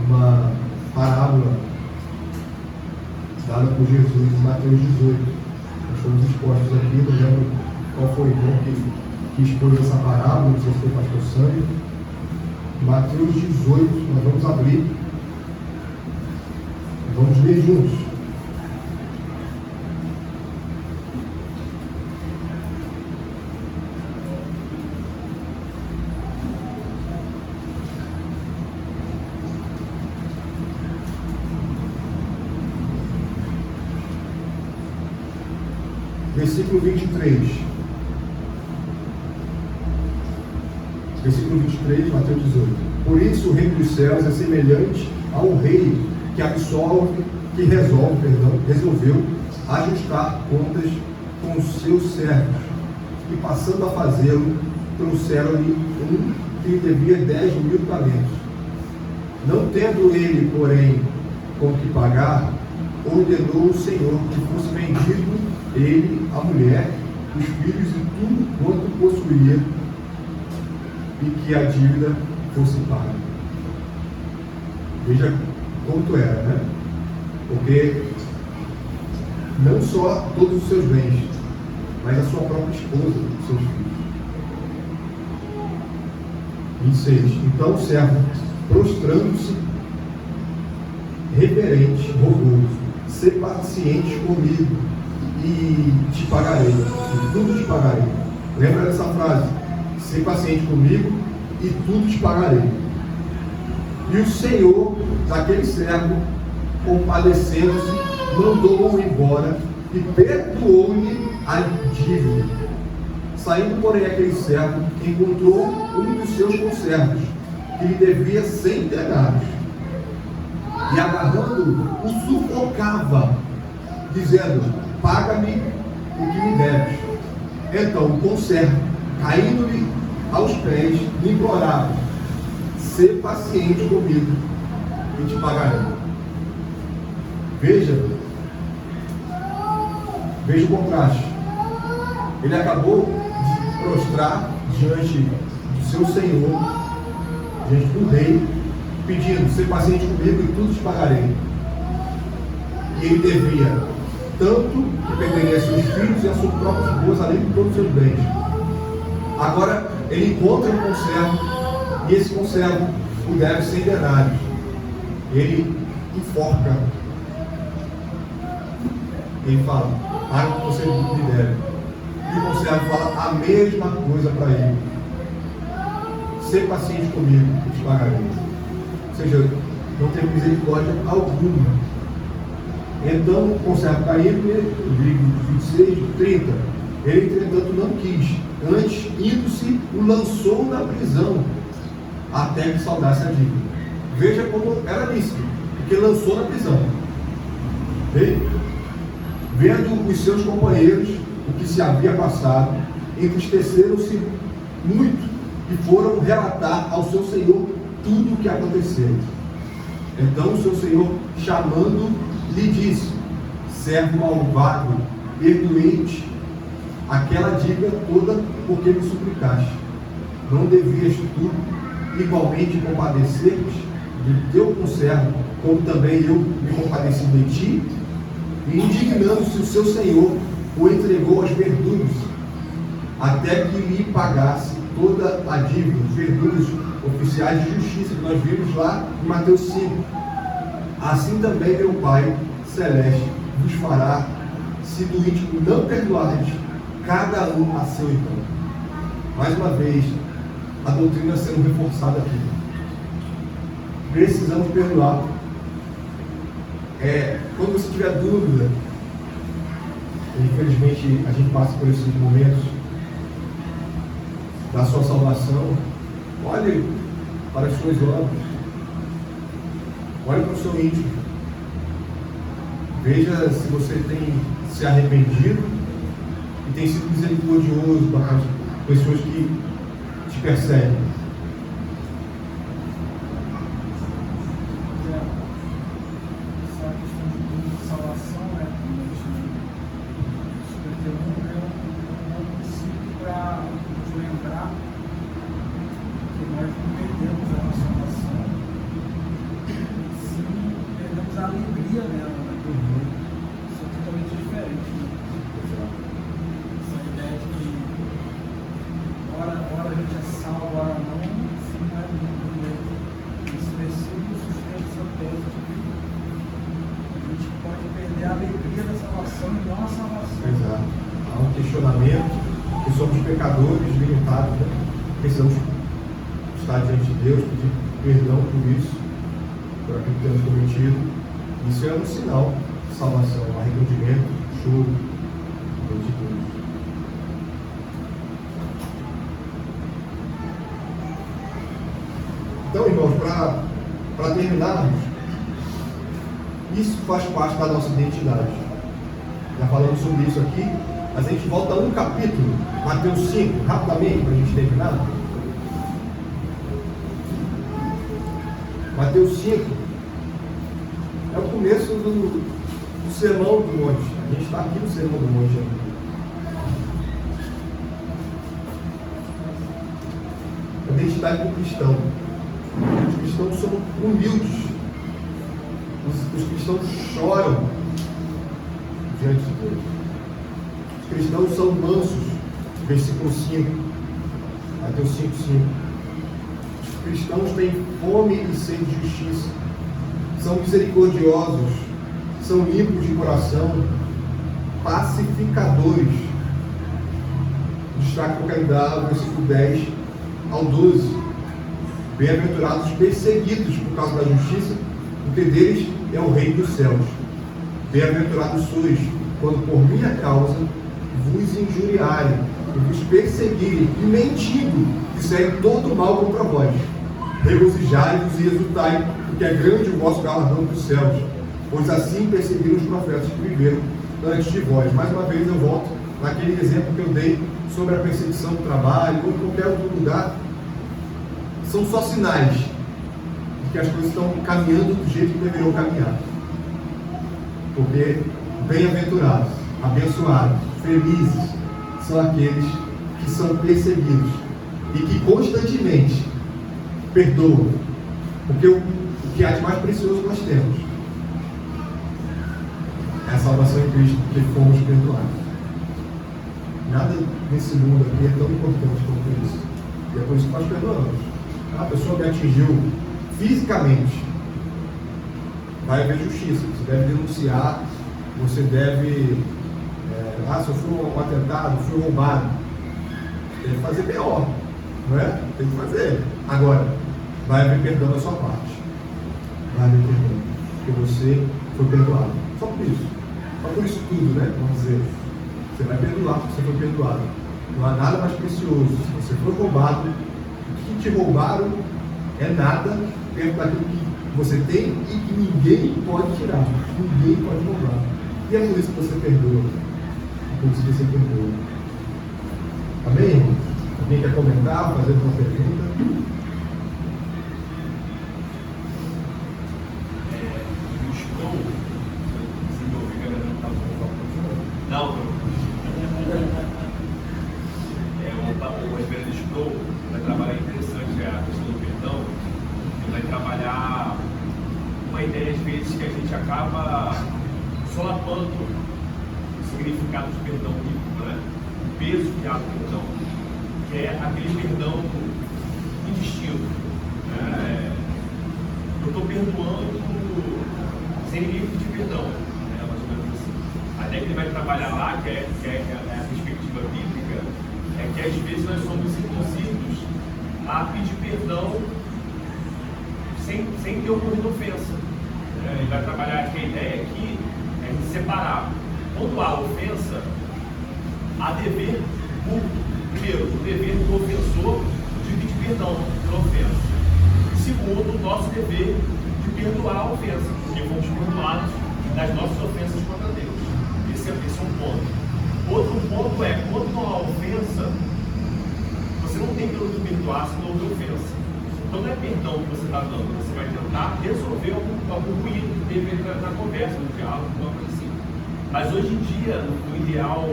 Speaker 1: uma parábola dada por Jesus em Mateus 18. Nós fomos expostos aqui, não lembro qual foi o irmão que expôs essa parábola, não sei se foi o pastor Sânia. Mateus 18, nós vamos abrir. Vamos ler juntos. Versículo 23. Versículo 23, Mateus 18. Por isso o reino dos céus é semelhante a um rei que resolveu ajustar contas com os seus servos. E passando a fazê-lo, trouxeram-lhe um que lhe devia 10.000 talentos. Não tendo ele, porém, com que pagar, ordenou o Senhor que fosse vendido ele, a mulher, os filhos e tudo quanto possuía, e que a dívida fosse paga. Veja quanto era, né? Porque não só todos os seus bens, mas a sua própria esposa, os seus filhos. 26. Então o servo, prostrando-se, reverente, rogou: sê paciente comigo e te pagarei, e tudo te pagarei. Lembra dessa frase? Sê paciente comigo e tudo te pagarei. E o Senhor daquele servo, compadecendo-se, mandou-o embora e perdoou-lhe a dívida. Saindo, porém, aquele servo, encontrou um dos seus conservos, que lhe devia 100 denários, e agarrando-o, o sufocava, dizendo: paga-me o que me deves. Então o conservo, caindo-lhe aos pés, lhe implorava: sê paciente comigo e te pagarei. Veja o contraste. Ele acabou de prostrar diante do seu Senhor, diante do rei, pedindo: sê paciente comigo e tudo te pagarei. E ele devia tanto que perderia a seus filhos e a sua própria esposa, além de todos os seus bens. Agora ele encontra um conservo, e esse conservo o deve 100 denários. Ele enforca. Ele fala: paga o que você me deve. E o conservo fala a mesma coisa para ele: sê paciente comigo e te pagarei. Ou seja, não tem misericórdia alguma. Então o conservo caindo, livro 26, 30. Ele, entretanto, não quis. Antes, indo-se, o lançou na prisão, até que saudasse a dívida. Veja como era lícito, porque lançou na prisão. Vendo os seus companheiros o que se havia passado, entristeceram-se muito e foram relatar ao seu senhor tudo o que aconteceu. Então o seu senhor, chamando, lhe disse: servo malvado, perdoei-te aquela dívida toda porque me suplicaste. Não devias tu igualmente compadecer-te do teu conservo, como também eu me compadeci de ti? E indignando-se o seu senhor, o entregou aos verdugos, até que lhe pagasse toda a dívida. Os verdugos oficiais de justiça, que nós vimos lá em Mateus 5. Assim também meu Pai Celeste vos fará, se do íntimo não perdoardes cada um a seu irmão. Mais uma vez, a doutrina sendo reforçada aqui. Precisamos perdoar. Quando você tiver dúvida, infelizmente a gente passa por esses momentos da sua salvação, olhe para as suas obras, olhe para o seu íntimo, veja se você tem se arrependido e tem sido misericordioso para as pessoas que te perseguem.
Speaker 6: Essa questão de salvação, né? É um princípio para nos lembrar que nós não perdemos a nossa salvação, sim, perdemos a alegria dela, né? Isso é totalmente diferente, né? Essa ideia de que ora a gente é salvo, ora não, isso não é muito. Esse versículo sustenta essa tese de que a gente pode perder a alegria da salvação e não a salvação.
Speaker 1: Exato. Há um questionamento que somos pecadores limitados, né? Precisamos estar diante de Deus, pedir perdão por isso, por aquilo que temos cometido. Isso é um sinal de salvação, um arrependimento, choro diante de Deus. Então, irmãos, para terminarmos, isso faz parte da nossa identidade. Já falamos sobre isso aqui, mas a gente volta a um capítulo, Mateus 5, rapidamente, para a gente terminar. Mateus 5 é o começo do Sermão do Monte. A gente está aqui no Sermão do Monte ainda. A identidade do cristão. Os cristãos são humildes. Os cristãos choram diante de Deus. Os cristãos são mansos. Versículo 5. Mateus 5, 5. Os cristãos têm fome e sede de justiça. São misericordiosos. São limpos de coração. Pacificadores. O destaque que eu quero dar ao versículo 10 ao 12. Bem-aventurados perseguidos por causa da justiça, porque deles é o reino dos céus. Bem-aventurados sois, quando por minha causa vos injuriarem, e vos perseguirem, e mentindo, disserem todo mal contra vós. Regozijai-vos e exultai, porque é grande o vosso galardão dos céus, pois assim perseguiram os profetas que viveram antes de vós. Mais uma vez eu volto naquele exemplo que eu dei sobre a perseguição do trabalho, ou em qualquer outro lugar. São só sinais de que as coisas estão caminhando do jeito que deveriam caminhar. Porque bem-aventurados, abençoados, felizes são aqueles que são perseguidos e que constantemente perdoam. Porque o que há de mais precioso nós temos é a salvação em Cristo, porque fomos perdoados. Nada nesse mundo aqui é tão importante quanto isso. E é por isso que nós perdoamos. A pessoa que atingiu fisicamente, vai haver justiça. Você deve denunciar, você deve. Se eu for um atentado, fui roubado, tem que fazer pior, não é? Tem que fazer. Agora, vai haver perdão da sua parte. Vai haver perdão, porque você foi perdoado. Só por isso. Só por isso tudo, né? Vamos dizer. Você vai perdoar porque você foi perdoado. Não há nada mais precioso. Se você foi roubado, o que te roubaram é nada perto daquilo que você tem e que ninguém pode tirar. Ninguém pode roubar. E é por isso que você perdoa. É por isso que você perdoa. Amém, irmão? Alguém quer comentar, fazer uma pergunta?
Speaker 7: O Ribeiro estou para trabalhar acaba solapando o significado de perdão bíblico, né? O peso que há no perdão, que é aquele perdão indistinto. Né? Eu estou perdoando sem ninguém pedir perdão, né? Mais ou menos assim. Até que ele vai trabalhar lá, que é a perspectiva bíblica, é que às vezes nós somos induzidos a pedir perdão sem ter ocorrido ofensa. Ele vai trabalhar que a ideia aqui é de separar. Quando há ofensa, há dever primeiro, o dever do ofensor de pedir perdão pela ofensa. E segundo, o nosso dever de perdoar a ofensa, porque fomos perdoados das nossas ofensas contra Deus. Esse é um ponto. Outro ponto é, quando não há ofensa, você não tem pelo que perdoar se não houve ofensa. Então não é perdão que você está dando, você vai tentar resolver algum ruído que teve na conversa, no diálogo, alguma coisa assim. Mas hoje em dia, o ideal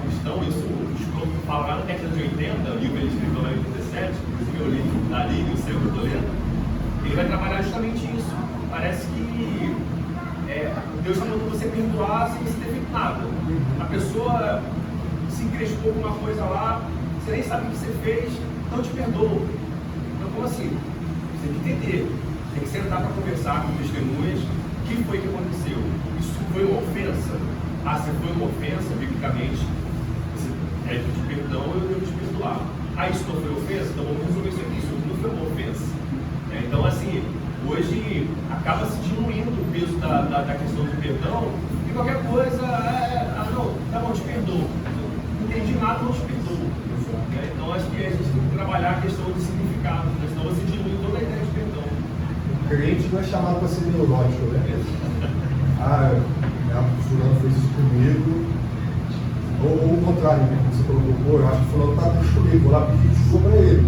Speaker 7: cristão, isso o Scott fala lá na década de 80, o livro ele escreveu lá em 87, inclusive eu li da Liga, o seu que eu estou lendo, ele vai trabalhar justamente isso. Parece que Deus está mandando você perdoar sem você ter feito nada. A pessoa se encrespou com uma coisa lá, você nem sabe o que você fez, não te perdoa. Então, como assim? Você tem que entender, tem que sentar para conversar com testemunhas. O que foi que aconteceu? Isso foi uma ofensa? Se foi uma ofensa, biblicamente, você deve pedir perdão, eu devo te perdoar. Isso não foi ofensa? Então vamos resolver isso aqui. Isso não foi uma ofensa. Então, assim, hoje acaba se diluindo o peso da questão do perdão e qualquer coisa, não, tá bom, te perdoo. Não entendi nada, não te perdoo. Então, acho que a gente tem que trabalhar a questão do significado, né? Senão você dilui toda a ideia de perdão.
Speaker 1: O crente não é chamado para ser neurótico, né? Fulano fez isso comigo. Ou o contrário, né? Você colocou, eu acho que fulano está triste comigo, vou lá pedir desculpa para ele.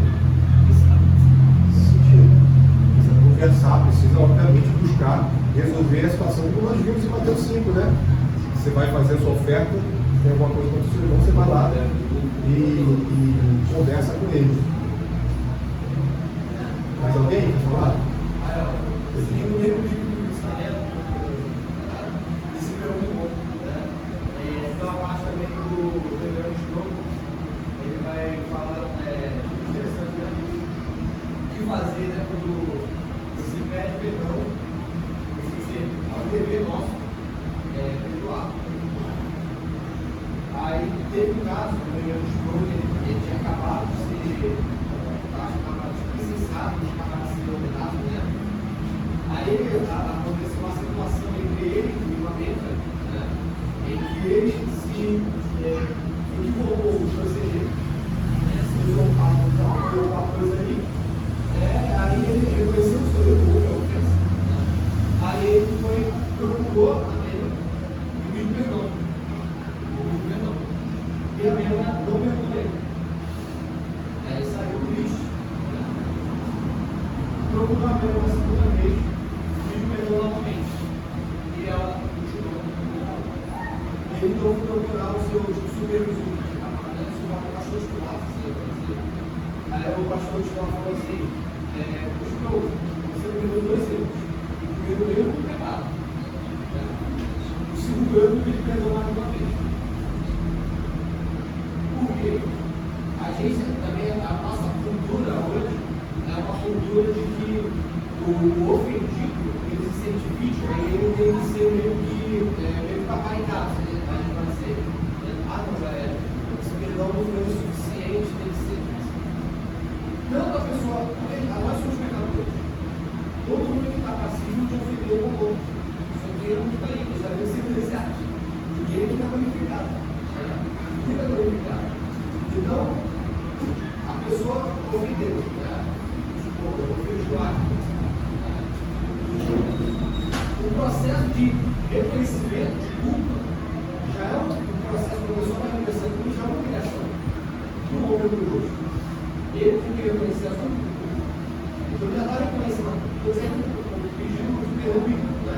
Speaker 1: Precisa conversar, precisa, obviamente, buscar resolver a situação, como nós vimos em Mateus 5, né? Você vai fazer a sua oferta, tem alguma coisa contra o seu irmão, você vai lá e conversa com ele. Mais alguém quer falar?
Speaker 8: Eu tenho um erro de pensamento, esse meu irmão, né? Então a parte também do Reverendo Stroke, ele vai falar interessante o que fazer, né? Quando você pede perdão, é um dever nosso perdoar. Aí teve um caso, o Reverendo Stroke, ele tinha acabado de ser licenciado, tinha acabado de ser ordenado, né? Aí aconteceu uma situação entre ele e uma meta, né? Em que ele se equivocou o chanceler, se colocou uma coisa ali, aí ele reconheceu o seu erro, a ofensa. Aí ele procurou a meta e pediu perdão. E a meta não perdoou ele. Aí saiu triste. Procurou a meta uma segunda vez. Novamente. E ela continuou. Ele então foi procurar o seu supervisor, o pastor de lá. Aí o pastor de lá falou assim: você cometeu 2 erros. O primeiro erro foi pecado. O segundo erro foi perdão mais uma vez. Por quê? A gente também, a nossa cultura hoje é uma cultura de que o ofendido se sente vítima e ele tem que ser meio que paparicado, a gente vai dizer. Esse perdão não foi o suficiente, tem que ser. Não a pessoa, nós somos pecadores. Todo mundo que está passivo de ofender o outro. Só que ele não está aí, já deve ser deseado. Ninguém fica glorificado. Fica glorificado. Então, a pessoa ofendeu, o processo de reconhecimento de culpa já é um processo que a pessoa vai reconhecendo que já é uma obrigação. Não houve por hoje. Ele tem que reconhecer a sua culpa. Então ele já está reconhecendo. Por exemplo, pedindo de perdão, né?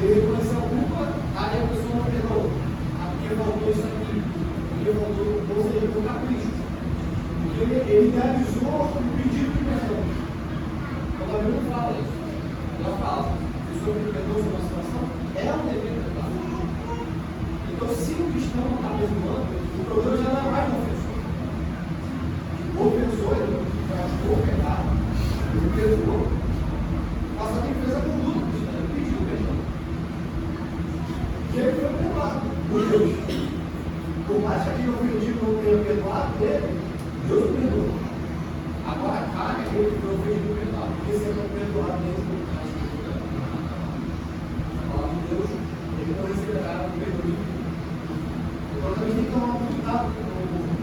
Speaker 8: Ele reconheceu a culpa, aí a pessoa não perdoou. Porque faltou isso aqui. Ele faltou, ou seja, ele foi capricho. Porque ele realizou o pedido de perdão. Então a Bíblia não fala isso. Ela fala causa, se sobre perdão sobre uma situação, é um dever perdoar. Então, se o cristão não está perdoando, o problema já não é mais do ofensor. O ofensor, ele praticou o pecado, ele perdoou, mas só que ele fez a conduta cristã, ele pediu perdão. E ele foi perdoado por Deus. Por mais que aquele ofendido não tenha perdoado ele, Deus o perdoou. Agora cabe aquele que foi ofendido perdoado, porque se ele não perdoar mesmo, a palavra de Deus, ele não receberá o perdão. Então também tem que tomar um cuidado,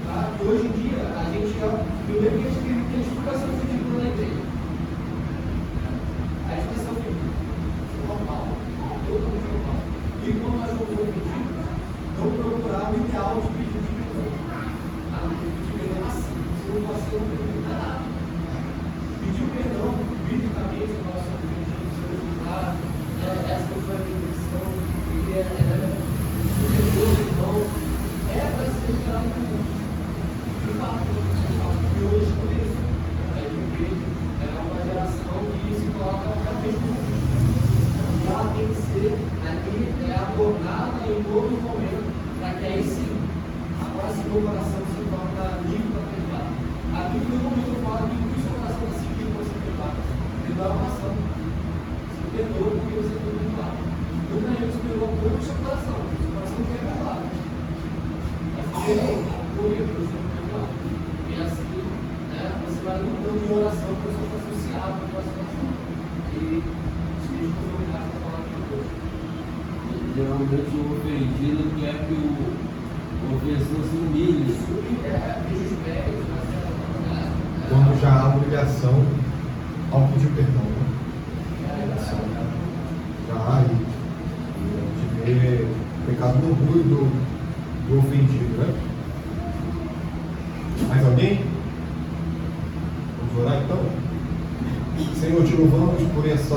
Speaker 8: tá? Porque hoje em dia a gente é o primeiro que a gente fica sendo ofendido na igreja. A gente vai ser ofendido. Isso é normal. Totalmente normal. E quando nós somos ofendidos, não procurar o ideal de pedir de perdão. Pedir perdão assim. Se não pode ser ofendido, não é nada. Pedir perdão, biblicamente, para nós somos ofendidos, se ajudar, essa foi a minha intenção, porque o Deus, irmão, é para ser gerado por Deus. De fato, e hoje por isso, porque é uma geração que se coloca para mesmo. E ela tem que ser ali, abordada em todo momento, para que aí sim, agora sim o coração se torna livre para perdoar. A Bíblia no momento fala que o seu coração é seguido para ser perdoado. Perdoar é uma ação. Você perdoa porque você foi perdoado. Nunca é isso perdoa por o seu coração. O seu coração não quer perdoar. Mas você perdoa por ele, por você perdoar. E assim, você vai lutando em oração para o seu associado com a situação. E Espírito foi obrigado a falar de Deus.
Speaker 2: Geralmente o ofendido quer que o ofensor se humilhe.
Speaker 1: Quando já há obrigação ao pedir perdão. Já há aí. A gente vê o pecado do orgulho do ofendido, né? Mais alguém? Vamos orar então? Senhor, te louvamos por essa